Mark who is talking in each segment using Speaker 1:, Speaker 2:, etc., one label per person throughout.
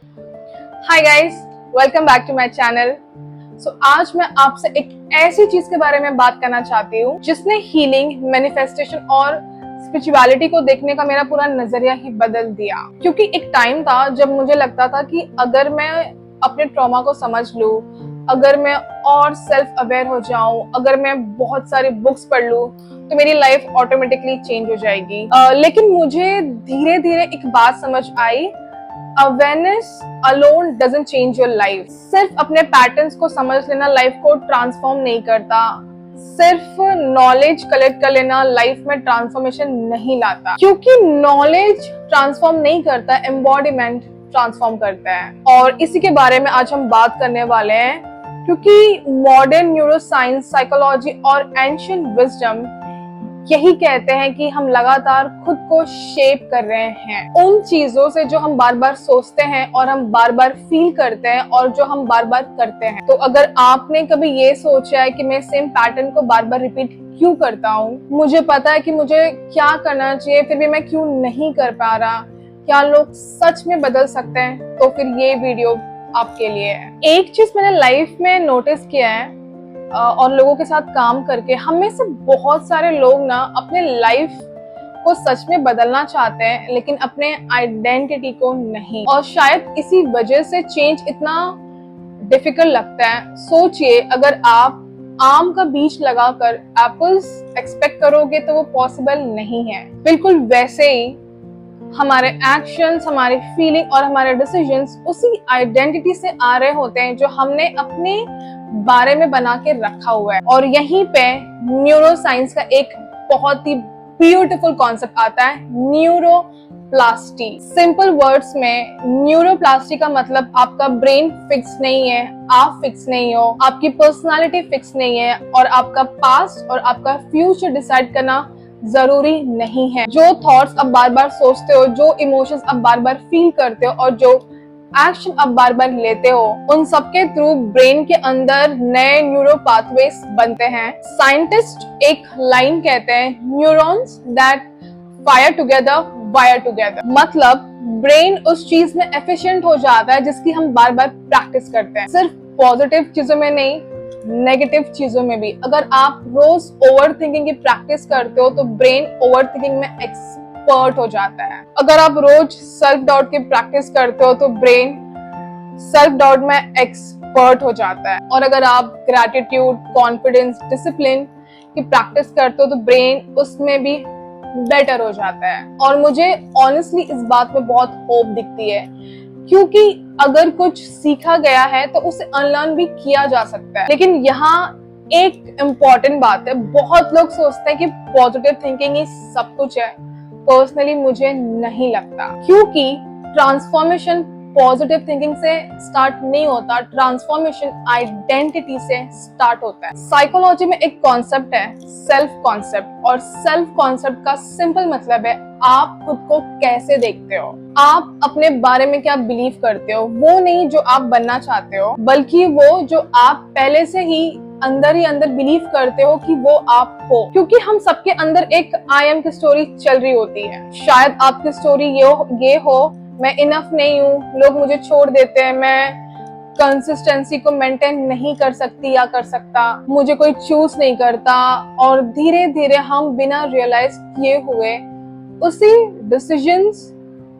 Speaker 1: Hi guys, welcome back to my channel. आज मैं आपसे एक ऐसी चीज के बारे में बात करना चाहती हूँ जिसने हीलिंग, मैनिफेस्टेशन और स्पिरिचुअलिटी को देखने का मेरा पूरा नजरिया ही बदल दिया। क्योंकि एक टाइम था जब मुझे लगता था कि अगर मैं अपने ट्रॉमा को समझ लूं, अगर मैं और सेल्फ अवेयर हो जाऊं, अगर मैं बहुत सारी बुक्स पढ़ लूं तो मेरी लाइफ ऑटोमेटिकली चेंज हो जाएगी। लेकिन मुझे धीरे धीरे एक बात समझ आई, awareness alone doesn't change your life. सिर्फ अपने पैटर्न्स को समझ लेना लाइफ को ट्रांसफॉर्म नहीं करता। सिर्फ नॉलेज कलेक्ट कर लेना लाइफ में ट्रांसफॉर्मेशन नहीं लाता, क्योंकि नॉलेज ट्रांसफॉर्म नहीं करता, एम्बॉडीमेंट ट्रांसफॉर्म करता है। और इसी के बारे में आज हम बात करने वाले हैं, क्योंकि मॉडर्न न्यूरोसाइंस, साइकोलॉजी और एंशिएंट विजडम यही कहते हैं कि हम लगातार खुद को शेप कर रहे हैं उन चीजों से जो हम बार बार सोचते हैं और हम बार बार फील करते हैं और जो हम बार बार करते हैं। तो अगर आपने कभी ये सोचा है कि मैं सेम पैटर्न को बार बार रिपीट क्यों करता हूँ, मुझे पता है कि मुझे क्या करना चाहिए फिर भी मैं क्यों नहीं कर पा रहा, क्या लोग सच में बदल सकते हैं, तो फिर ये वीडियो आपके लिए है। एक चीज मैंने लाइफ में नोटिस किया है और लोगों के साथ काम करके, हम में से बहुत सारे लोग ना अपने लाइफ को सच में बदलना चाहते हैं लेकिन अपने आइडेंटिटी को नहीं, और शायद इसी वजह से चेंज इतना डिफिकल्ट लगता है। सोचिए, अगर आप आम का बीज लगाकर एप्पल्स एक्सपेक्ट करोगे तो वो पॉसिबल नहीं है। बिल्कुल वैसे ही हमारे एक्शंस, हमारे फीलिंग और हमारे डिसीजंस उसी आइडेंटिटी से आ रहे होते हैं जो हमने अपने बारे में बना के रखा हुआ है। और यहीं पे न्यूरोसाइंस का एक बहुत ही ब्यूटीफुल कॉन्सेप्ट आता है, न्यूरोप्लास्टी। सिंपल वर्ड्स में न्यूरोप्लास्टी का मतलब आपका ब्रेन फिक्स नहीं है, आप फिक्स नहीं हो, आपकी पर्सनालिटी फिक्स नहीं है और आपका पास्ट और आपका फ्यूचर डिसाइड करना जरूरी नहीं है। जो थॉट्स अब बार बार सोचते हो, जो इमोशंस अब बार बार फील करते हो और जो एक्शन अब बार बार लेते हो, उन सबके थ्रू ब्रेन के अंदर नए न्यूरो पाथवेज बनते हैं। साइंटिस्ट एक लाइन कहते हैं, neurons that fire together wire together. मतलब ब्रेन उस चीज में एफिशिएंट हो जाता है जिसकी हम बार बार प्रैक्टिस करते हैं। सिर्फ पॉजिटिव चीजों में नहीं, नेगेटिव चीजों में भी। अगर आप रोज ओवर थिंकिंग की प्रैक्टिस करते हो तो ब्रेन ओवर थिंकिंग में एक्सपर्ट हो जाता है। अगर आप रोज सेल्फ डाउट की प्रैक्टिस करते हो तो ब्रेन सेल्फ डाउट में एक्सपर्ट हो जाता है। और अगर आप ग्रैटिट्यूड, कॉन्फिडेंस, डिसिप्लिन की प्रैक्टिस करते हो तो ब्रेन उसमें भी बेटर हो जाता है। और मुझे ऑनेस्टली इस बात में बहुत होप दिखती है, क्योंकि अगर कुछ सीखा गया है तो उसे अनलर्न भी किया जा सकता है। लेकिन यहाँ एक इम्पॉर्टेंट बात है, बहुत लोग सोचते हैं कि पॉजिटिव थिंकिंग ही सब कुछ है। पर्सनली मुझे नहीं लगता, क्योंकि ट्रांसफॉर्मेशन पॉजिटिव थिंकिंग से स्टार्ट नहीं होता, ट्रांसफॉर्मेशन आइडेंटिटी से स्टार्ट होता है। साइकोलॉजी में एक कॉन्सेप्ट है, सेल्फ कॉन्सेप्ट, और सेल्फ कॉन्सेप्ट का सिंपल मतलब है आप खुद को कैसे देखते हो, आप अपने बारे में क्या बिलीव करते हो। वो नहीं जो आप बनना चाहते हो, बल्कि वो जो आप पहले से ही अंदर बिलीव करते हो कि वो आप हो। क्योंकि हम सबके अंदर एक आई एम की स्टोरी चल रही होती है। शायद आपकी स्टोरी ये हो, मैं इनफ नहीं हूँ, लोग मुझे छोड़ देते हैं, मैं कंसिस्टेंसी को मेंटेन नहीं कर सकती या कर सकता, मुझे कोई चूज नहीं करता। और धीरे धीरे हम बिना रियलाइज किए हुए उसी डिसीजंस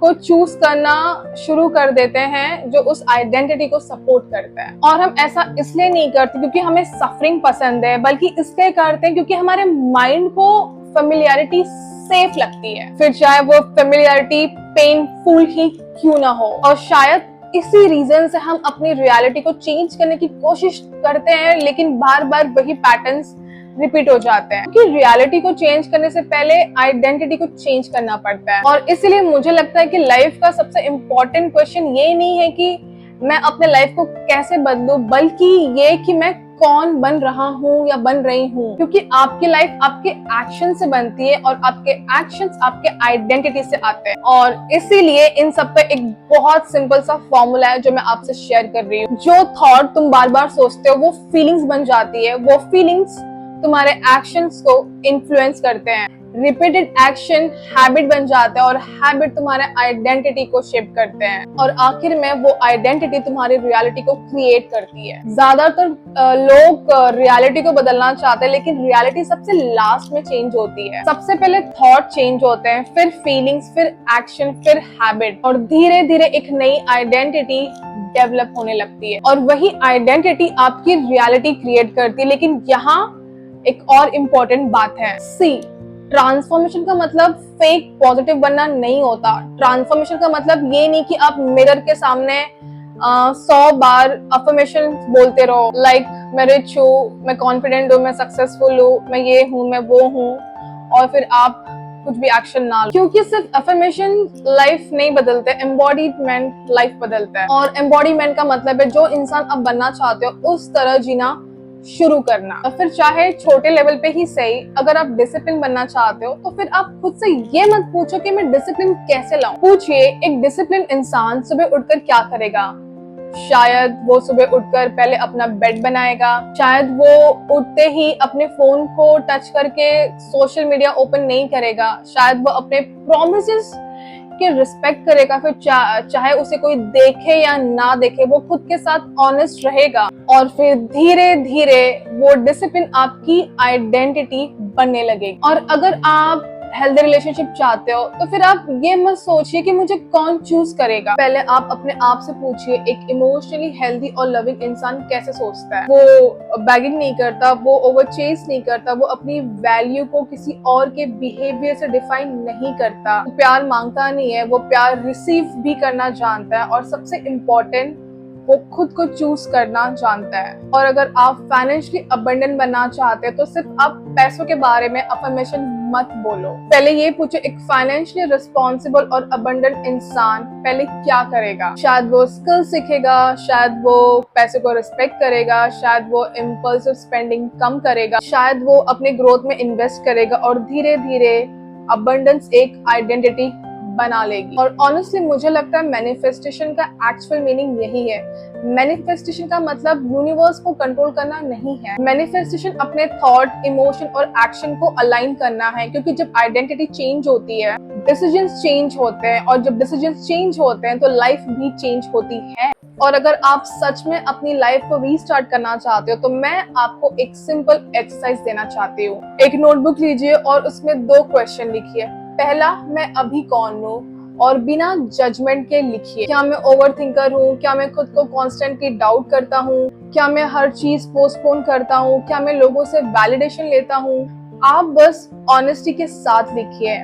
Speaker 1: को चूज करना शुरू कर देते हैं जो उस आइडेंटिटी को सपोर्ट करता है। और हम ऐसा इसलिए नहीं करते क्योंकि हमें सफरिंग पसंद है, बल्कि इसलिए करते हैं क्योंकि हमारे माइंड को फेमिलियरिटी सेफ लगती है, फिर चाहे वो फेमिलियरिटी पेनफुल ही क्यों ना हो। और शायद इसी रीजन से हम अपनी रियलिटी को चेंज करने की कोशिश करते हैं, लेकिन बार बार वही पैटर्न्स रिपीट हो जाते हैं। क्योंकि रियलिटी को चेंज करने से पहले आइडेंटिटी को चेंज करना पड़ता है। और इसीलिए मुझे लगता है कि लाइफ का सबसे इम्पोर्टेंट क्वेश्चन ये नहीं है कि मैं अपने लाइफ को कैसे बदलूं, बल्कि ये कि मैं कौन बन रहा हूँ या बन रही हूँ। क्योंकि आपकी लाइफ आपके एक्शन से बनती है और आपके एक्शंस आपके आइडेंटिटी से आते हैं। और इसीलिए इन सब पे एक बहुत सिंपल सा फॉर्मूला है जो मैं आपसे शेयर कर रही हूँ। जो थॉट तुम बार बार सोचते हो वो फीलिंग्स बन जाती है, वो फीलिंग्स तुम्हारे एक्शंस को इन्फ्लुएंस करते हैं। रिपीटेड एक्शन हैबिट बन जाता है और हैबिट तुम्हारे आइडेंटिटी को शेप करते हैं और आखिर में वो आइडेंटिटी तुम्हारी रियलिटी को क्रिएट करती है। ज्यादातर लोग रियलिटी को बदलना चाहते हैं, लेकिन रियलिटी सबसे लास्ट में चेंज होती है। सबसे पहले थॉट चेंज होते हैं, फिर फीलिंग्स, फिर एक्शन, फिर हैबिट, और धीरे धीरे एक नई आइडेंटिटी डेवलप होने लगती है और वही आइडेंटिटी आपकी रियलिटी क्रिएट करती है। लेकिन यहाँ एक और इम्पोर्टेंट बात है, सी, ट्रांसफॉर्मेशन का मतलब फेक पॉजिटिव बनना नहीं होता। ट्रांसफॉर्मेशन का मतलब ये नहीं कि आप मिरर के सामने 100 बार अफर्मेशन बोलते रहो, लाइक मैं रिच हूँ, मैं कॉन्फिडेंट हूँ, मैं सक्सेसफुल हूँ, मैं ये हूँ, मैं वो हूँ, और फिर आप कुछ भी एक्शन ना लो। क्योंकि सिर्फ अफर्मेशन लाइफ नहीं बदलते, एम्बॉडीमेंट लाइफ बदलता है। और एम्बॉडीमेंट का मतलब है जो इंसान आप बनना चाहते हो उस तरह जीना शुरू करना। और फिर चाहे छोटे लेवल पे ही सही, अगर आप डिसिप्लिन बनना चाहते हो तो फिर आप खुद से ये मत पूछो कि मैं डिसिप्लिन कैसे लाऊं। पूछिए, एक डिसिप्लिन इंसान सुबह उठकर क्या करेगा। शायद वो सुबह उठकर पहले अपना बेड बनाएगा, शायद वो उठते ही अपने फोन को टच करके सोशल मीडिया ओपन नहीं करेगा, शायद वो अपने प्रॉमिसेस के रिस्पेक्ट करेगा, फिर चाहे उसे कोई देखे या ना देखे वो खुद के साथ ऑनेस्ट रहेगा, और फिर धीरे धीरे वो डिसिप्लिन आपकी आइडेंटिटी बनने लगेगी। और अगर आप हेल्दी रिलेशनशिप चाहते हो तो फिर आप ये मत सोचिए कि मुझे कौन चूज करेगा। पहले आप अपने आप से पूछिए, एक इमोशनली हेल्दी और लविंग इंसान कैसे सोचता है। वो बैगिंग नहीं करता, वो ओवर चेस नहीं करता, वो अपनी वैल्यू को किसी और के बिहेवियर से डिफाइन नहीं करता, वो प्यार मांगता नहीं है, वो प्यार रिसीव भी करना जानता है, और सबसे इम्पोर्टेंट वो खुद को चूज करना जानता है। और अगर आप फाइनेंशियली अबंडेंट बनना चाहते हैं तो सिर्फ आप पैसों के बारे में अफर्मेशन मत बोलो। पहले ये पूछो, एक फाइनेंशियली रिस्पॉन्सिबल और अबंडेंट इंसान पहले क्या करेगा। शायद वो स्किल सीखेगा, शायद वो पैसे को रिस्पेक्ट करेगा, शायद वो इम्पल्सिव स्पेंडिंग कम करेगा, शायद वो अपने ग्रोथ में इन्वेस्ट करेगा, और धीरे धीरे अबंडेंस एक आइडेंटिटी बना लेगी। और ऑनेस्टली मुझे लगता है मैनिफेस्टेशन का एक्चुअल मीनिंग यही है। मैनिफेस्टेशन का मतलब यूनिवर्स को कंट्रोल करना नहीं है। मैनिफेस्टेशन अपने थॉट, इमोशन और एक्शन को अलाइन करना है, क्योंकि जब आइडेंटिटी चेंज होती है डिसीजंस चेंज होते हैं, और जब डिसीजंस चेंज होते हैं तो लाइफ भी चेंज होती है। और अगर आप सच में अपनी लाइफ को रीस्टार्ट करना चाहते हो तो मैं आपको एक सिंपल एक्सरसाइज देना चाहती हूँ। एक नोटबुक लीजिए और उसमें 2 क्वेश्चन लिखिए। पहला, मैं अभी कौन हूँ, और बिना जजमेंट के लिखिए। क्या मैं ओवरथिंकर हूँ? क्या मैं खुद को कॉन्स्टेंटली डाउट करता हूँ? क्या मैं हर चीज पोस्टपोन करता हूँ? क्या मैं लोगों से वैलिडेशन लेता हूँ? आप बस ऑनेस्टी के साथ लिखिए।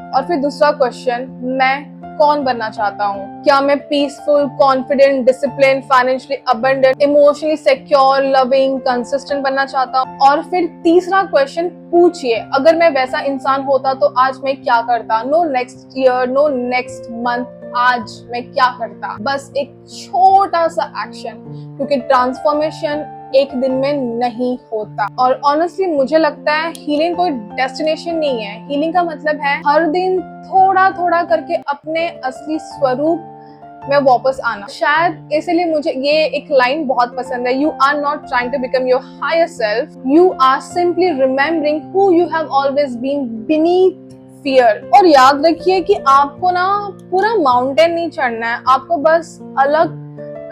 Speaker 1: और फिर दूसरा क्वेश्चन, मैं कौन बनना चाहता हूँ? क्या मैं peaceful, confident, discipline, financially abundant, emotionally secure, loving, consistent बनना चाहता हूँ? और फिर तीसरा क्वेश्चन पूछिए, अगर मैं वैसा इंसान होता तो आज मैं क्या करता। No next year, no next month, आज मैं क्या करता। बस एक छोटा सा एक्शन, क्योंकि ट्रांसफॉर्मेशन एक दिन में नहीं होता। और ऑनेस्टली मुझे लगता है हीलिंग कोई डेस्टिनेशन नहीं है। हीलिंग का मतलब है हर दिन थोड़ा थोड़ा करके अपने असली स्वरूप में वापस आना। शायद इसलिए मुझे ये एक लाइन बहुत पसंद है, you are not trying to become your higher self, you are simply remembering who you have always been beneath fear. और याद रखिए कि आपको ना पूरा माउंटेन नहीं चढ़ना है, आपको बस अलग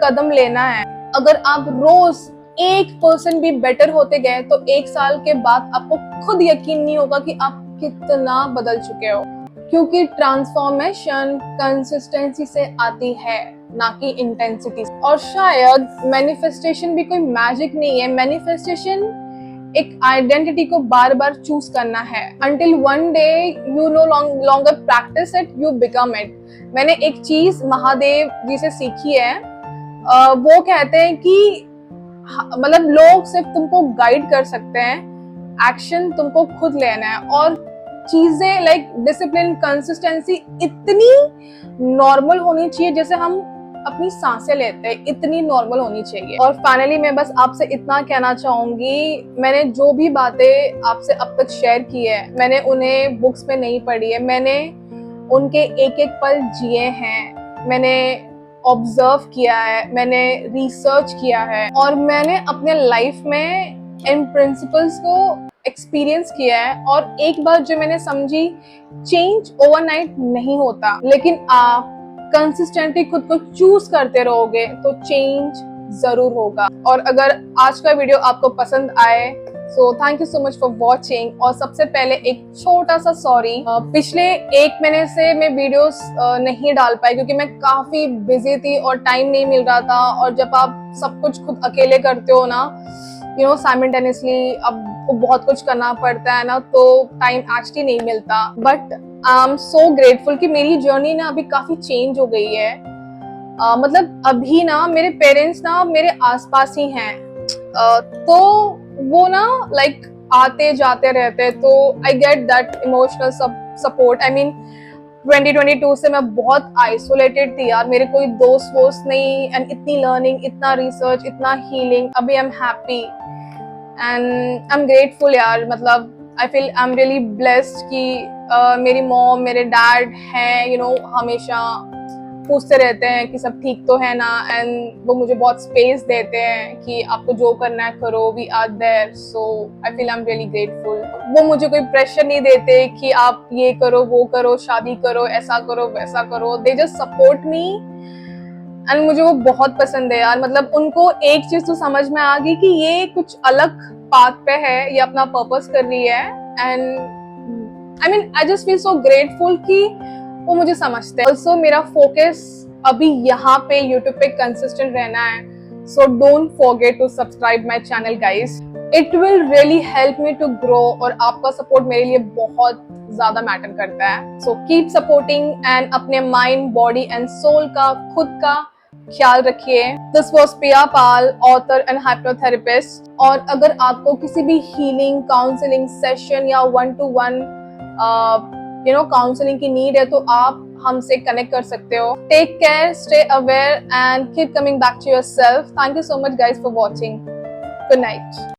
Speaker 1: कदम लेना है। अगर आप रोज 1% भी बेटर होते गए तो 1 साल के बाद आपको खुद यकीन नहीं होगा कि आप कितना बदल चुके हो, क्योंकि ट्रांसफॉर्मेशन कंसिस्टेंसी से आती है, ना कि इंटेंसिटी। और शायद मैनिफेस्टेशन भी कोई मैजिक नहीं है। मैनिफेस्टेशन एक आइडेंटिटी को बार बार चूज करना है, until one day you no longer practice it, you become it। मैंने एक चीज महादेव जी से सीखी है, वो कहते हैं कि मतलब लोग सिर्फ तुमको गाइड कर सकते हैं, एक्शन तुमको खुद लेना है। और चीजें लाइक डिसिप्लिन, कंसिस्टेंसी इतनी नॉर्मल होनी चाहिए जैसे हम अपनी सांसें लेते हैं, इतनी नॉर्मल होनी चाहिए। और फाइनली मैं बस आपसे इतना कहना चाहूंगी, मैंने जो भी बातें आपसे अब तक शेयर की है मैंने उन्हें बुक्स में नहीं पढ़ी है, मैंने उनके एक एक पल जिए हैं, मैंने ऑब्जर्व किया है, मैंने रिसर्च किया है, और मैंने अपने लाइफ में इन प्रिंसिपल्स को एक्सपीरियंस किया है, और एक बात जो मैंने समझी, चेंज ओवरनाइट नहीं होता, लेकिन आप कंसिस्टेंटली खुद को चूज करते रहोगे तो चेंज जरूर होगा। और अगर आज का वीडियो आपको पसंद आए, so thank you so much for watching. और सबसे पहले एक छोटा सा सॉरी, पिछले 1 महीने से मैं वीडियोस नहीं डाल पाई क्योंकि मैं काफी बिजी थी और टाइम नहीं मिल रहा था। और जब आप सब कुछ खुद अकेले करते हो ना, साइमल्टेनियसली अब बहुत कुछ करना पड़ता है ना, तो टाइम एक्चुअली नहीं मिलता। But I am so grateful कि मेरी जर्नी ना अभी काफी चेंज हो गई है। मतलब अभी ना मेरे पेरेंट्स ना मेरे आसपास ही हैं, तो वो ना लाइक आते जाते रहते, तो I get that emotional support. I mean 2022 से मैं बहुत आइसोलेटेड थी यार, मेरे कोई दोस्त वोस्त नहीं, एंड इतनी लर्निंग, इतना रिसर्च, इतना हीलिंग। अभी I am happy and I am grateful यार। मतलब आई feel I am really blessed कि मेरी मॉम, मेरे डैड हैं, हमेशा पूछते रहते हैं कि सब ठीक तो है ना, एंड वो मुझे बहुत स्पेस देते हैं कि आपको जो करना है करो, we are there. So I feel I am really grateful. वो मुझे कोई प्रेशर नहीं देते कि आप ये करो, वो करो, शादी करो, ऐसा करो, वैसा करो। They just support me, and मुझे वो बहुत पसंद है यार। मतलब उनको एक चीज तो समझ में आ गई कि ये कुछ अलग पाथ पे है, ये अपना पर्पस कर रही है, and I mean I just feel so grateful कि वो मुझे समझते हैं। ऑल्सो मेरा फोकस अभी यहाँ पे यूट्यूब पे कंसिस्टेंट रहना है, so don't forget to subscribe my channel guys, it will really help me to grow. और आपका सपोर्ट मेरे लिए बहुत ज्यादा मैटर करता है। सो कीप सपोर्टिंग एंड अपने माइंड, बॉडी एंड सोल का, खुद का ख्याल रखिए। This was Priya Pal, author and hypnotherapist. और अगर आपको किसी भी हीलिंग, काउंसलिंग सेशन या 1-to-1 काउंसलिंग की नीड है, तो आप हमसे कनेक्ट कर सकते हो। Take care, stay aware and keep coming back to yourself. Thank you so much guys for watching. Good night.